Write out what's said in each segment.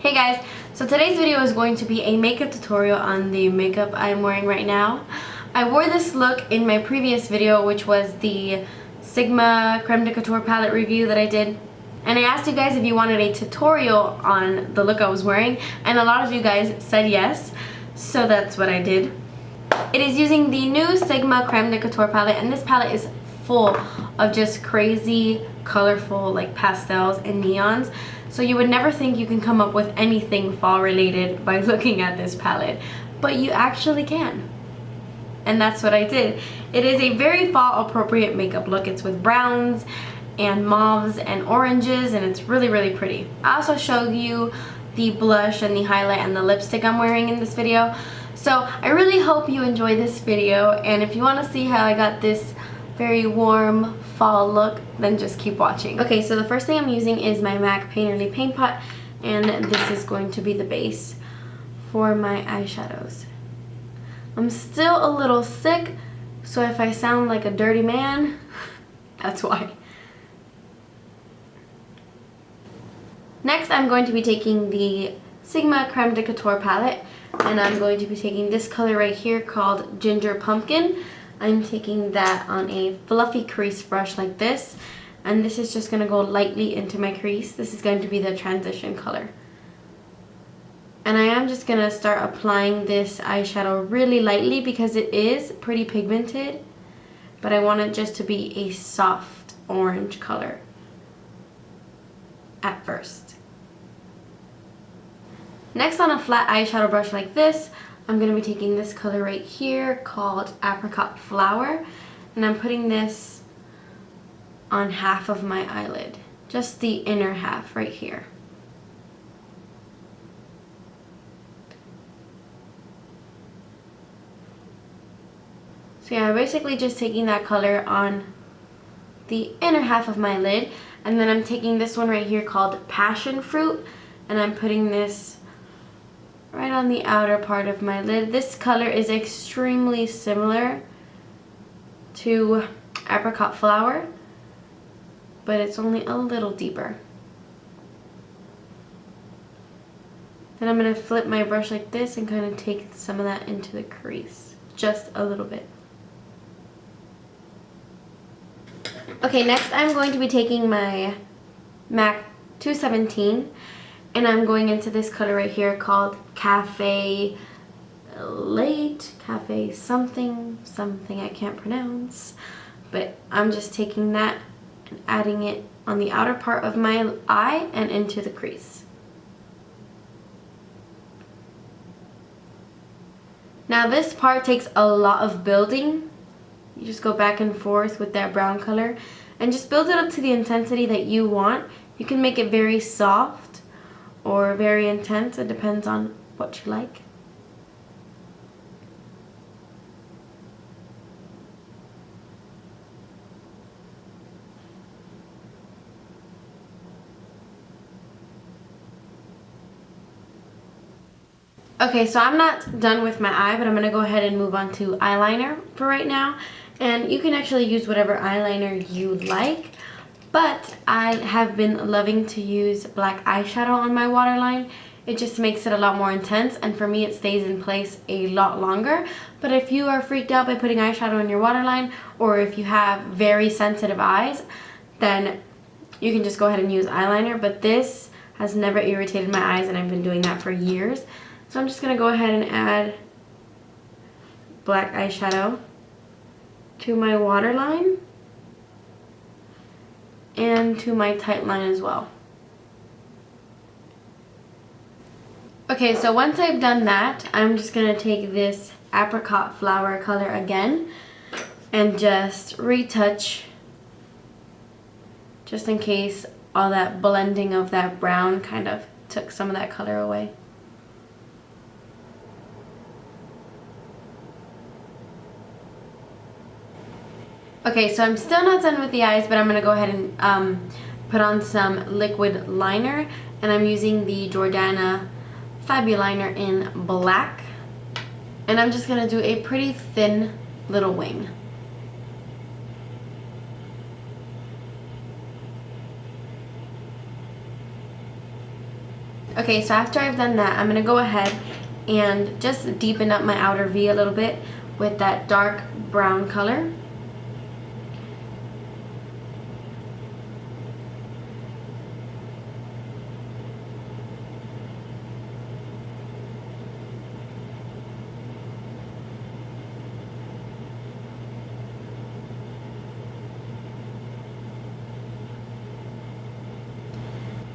Hey guys, so today's video is going to be a makeup tutorial on the makeup I'm wearing right now. I wore this look in my previous video, which was the Sigma Creme De Couture palette review that I did. And I asked you guys if you wanted a tutorial on the look I was wearing, and a lot of you guys said yes, so that's what I did. It is using the new Sigma Creme De Couture palette, and this palette is full of just crazy, colorful like pastels and neons. So you would never think you can come up with anything fall related by looking at this palette, but you actually can. And that's what I did. It is a very fall appropriate makeup look. It's with browns and mauves and oranges, and it's really, really pretty. I also showed you the blush and the highlight and the lipstick I'm wearing in this video. So I really hope you enjoy this video, and if you want to see how I got this very warm fall look, then just keep watching. Okay, so the first thing I'm using is my MAC Painterly Paint Pot, and this is going to be the base for my eyeshadows. I'm still a little sick, so if I sound like a dirty man, that's why. Next, I'm going to be taking the Sigma Creme De Couture palette, and I'm going to be taking this color right here called Ginger Pumpkin. I'm taking that on a fluffy crease brush like this, and this is just going to go lightly into my crease. This is going to be the transition color. And I am just going to start applying this eyeshadow really lightly because it is pretty pigmented, but I want it just to be a soft orange color at first. Next, on a flat eyeshadow brush like this, I'm going to be taking this color right here called Apricot Flower, and I'm putting this on half of my eyelid, just the inner half right here. So yeah, I'm basically just taking that color on the inner half of my lid, and then I'm taking this one right here called Passion Fruit, and I'm putting this right on the outer part of my lid. This color is extremely similar to Apricot Flower, but it's only a little deeper. Then I'm going to flip my brush like this and kind of take some of that into the crease, just a little bit. Okay, next I'm going to be taking my MAC 217, and I'm going into this color right here called Cafe something I can't pronounce, but I'm just taking that and adding it on the outer part of my eye and into the crease. Now this part takes a lot of building. You just go back and forth with that brown color and just build it up to the intensity that you want. You can make it very soft or very intense. It depends on what you like. Okay, so I'm not done with my eye, but I'm going to go ahead and move on to eyeliner for right now. And you can actually use whatever eyeliner you like, but I have been loving to use black eyeshadow on my waterline. It just makes it a lot more intense, and for me it stays in place a lot longer. But if you are freaked out by putting eyeshadow in your waterline, or if you have very sensitive eyes, then you can just go ahead and use eyeliner. But this has never irritated my eyes, and I've been doing that for years. So I'm just going to go ahead and add black eyeshadow to my waterline and to my tight line as well. Okay, so once I've done that, I'm just going to take this Apricot Flower color again and just retouch, just in case all that blending of that brown kind of took some of that color away. Okay, so I'm still not done with the eyes, but I'm going to go ahead and put on some liquid liner, and I'm using the Jordana Fabuliner in black, and I'm just going to do a pretty thin little wing. Okay, so after I've done that, I'm going to go ahead and just deepen up my outer V a little bit with that dark brown color.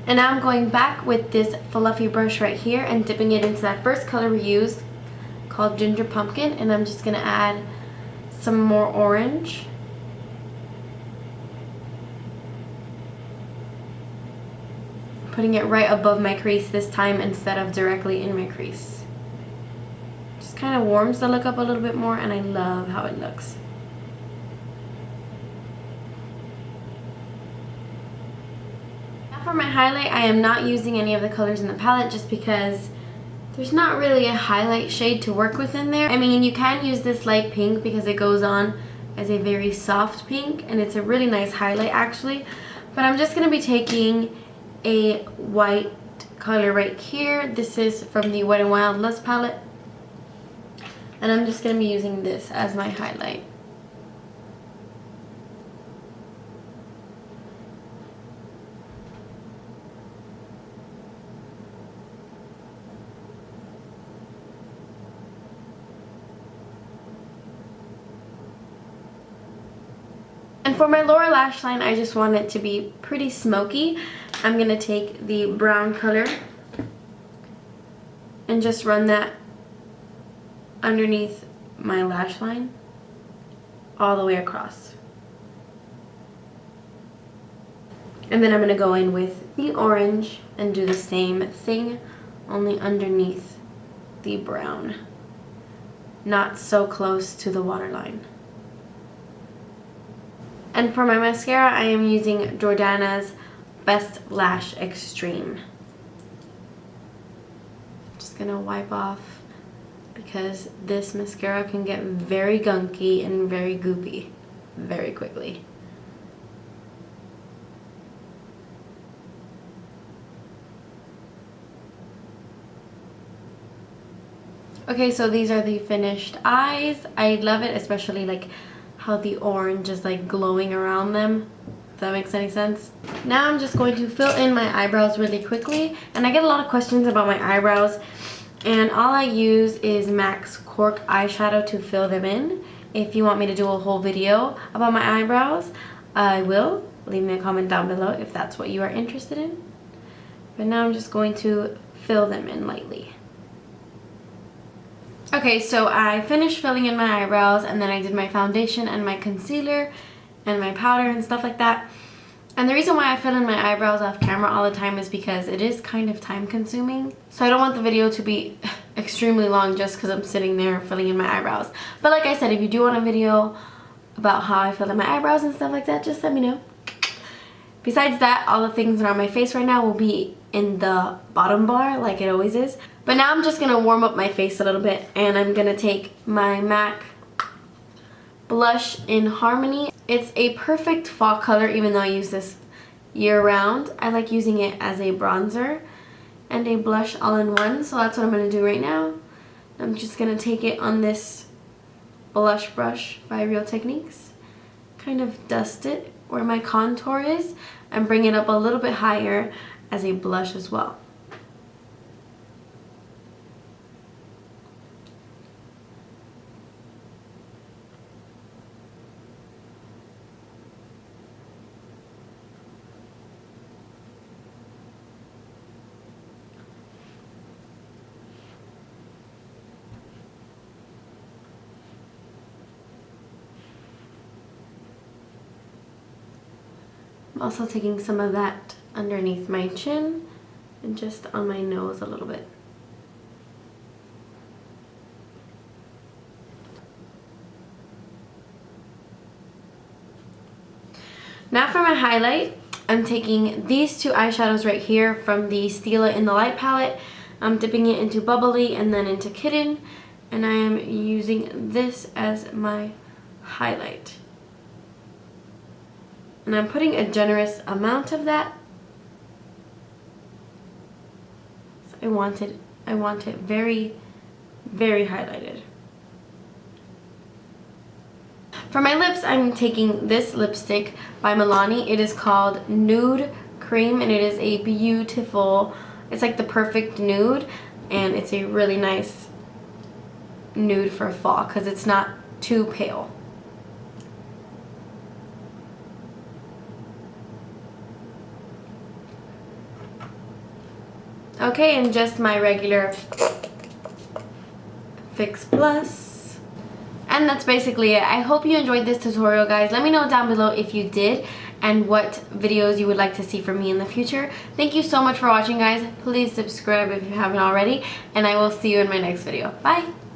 And now I'm going back with this fluffy brush right here and dipping it into that first color we used called Ginger Pumpkin, and I'm just going to add some more orange. Putting it right above my crease this time instead of directly in my crease. Just kind of warms the look up a little bit more, and I love how it looks. For my highlight, I am not using any of the colors in the palette just because there's not really a highlight shade to work with in there. I mean, you can use this light pink because it goes on as a very soft pink and it's a really nice highlight actually. But I'm just going to be taking a white color right here. This is from the Wet n Wild Lust palette. And I'm just going to be using this as my highlight. And for my lower lash line, I just want it to be pretty smoky. I'm going to take the brown color and just run that underneath my lash line all the way across. And then I'm going to go in with the orange and do the same thing, only underneath the brown. Not so close to the waterline. And for my mascara, I am using Jordana's Best Lash Extreme. Just gonna wipe off because this mascara can get very gunky and very goopy very quickly. Okay, so these are the finished eyes. I love it, especially like how the orange is like glowing around them, if that makes any sense. Now I'm just going to fill in my eyebrows really quickly, and I get a lot of questions about my eyebrows, and all I use is MAC's Cork Eyeshadow to fill them in. If you want me to do a whole video about my eyebrows, I will. Leave me a comment down below if that's what you are interested in. But now I'm just going to fill them in lightly. Okay, so I finished filling in my eyebrows, and then I did my foundation and my concealer and my powder and stuff like that. And the reason why I fill in my eyebrows off camera all the time is because it is kind of time consuming. So I don't want the video to be extremely long just because I'm sitting there filling in my eyebrows. But like I said, if you do want a video about how I fill in my eyebrows and stuff like that, just let me know. Besides that, all the things that are on my face right now will be in the bottom bar like it always is. But now I'm just going to warm up my face a little bit, and I'm going to take my MAC Blush in Harmony. It's a perfect fall color even though I use this year round. I like using it as a bronzer and a blush all in one, so that's what I'm going to do right now. I'm just going to take it on this blush brush by Real Techniques, kind of dust it where my contour is, and bring it up a little bit higher as a blush as well. I'm also taking some of that underneath my chin and just on my nose a little bit. Now for my highlight, I'm taking these two eyeshadows right here from the Stilla in the Light palette. I'm dipping it into Bubbly and then into Kitten, and I am using this as my highlight. And I'm putting a generous amount of that. I want it very, very highlighted. For my lips, I'm taking this lipstick by Milani. It is called Nude Cream, and it is a beautiful, it's like the perfect nude, and it's a really nice nude for fall because it's not too pale. Okay, and just my regular Fix Plus. And that's basically it. I hope you enjoyed this tutorial, guys. Let me know down below if you did and what videos you would like to see from me in the future. Thank you so much for watching, guys. Please subscribe if you haven't already, and I will see you in my next video. Bye!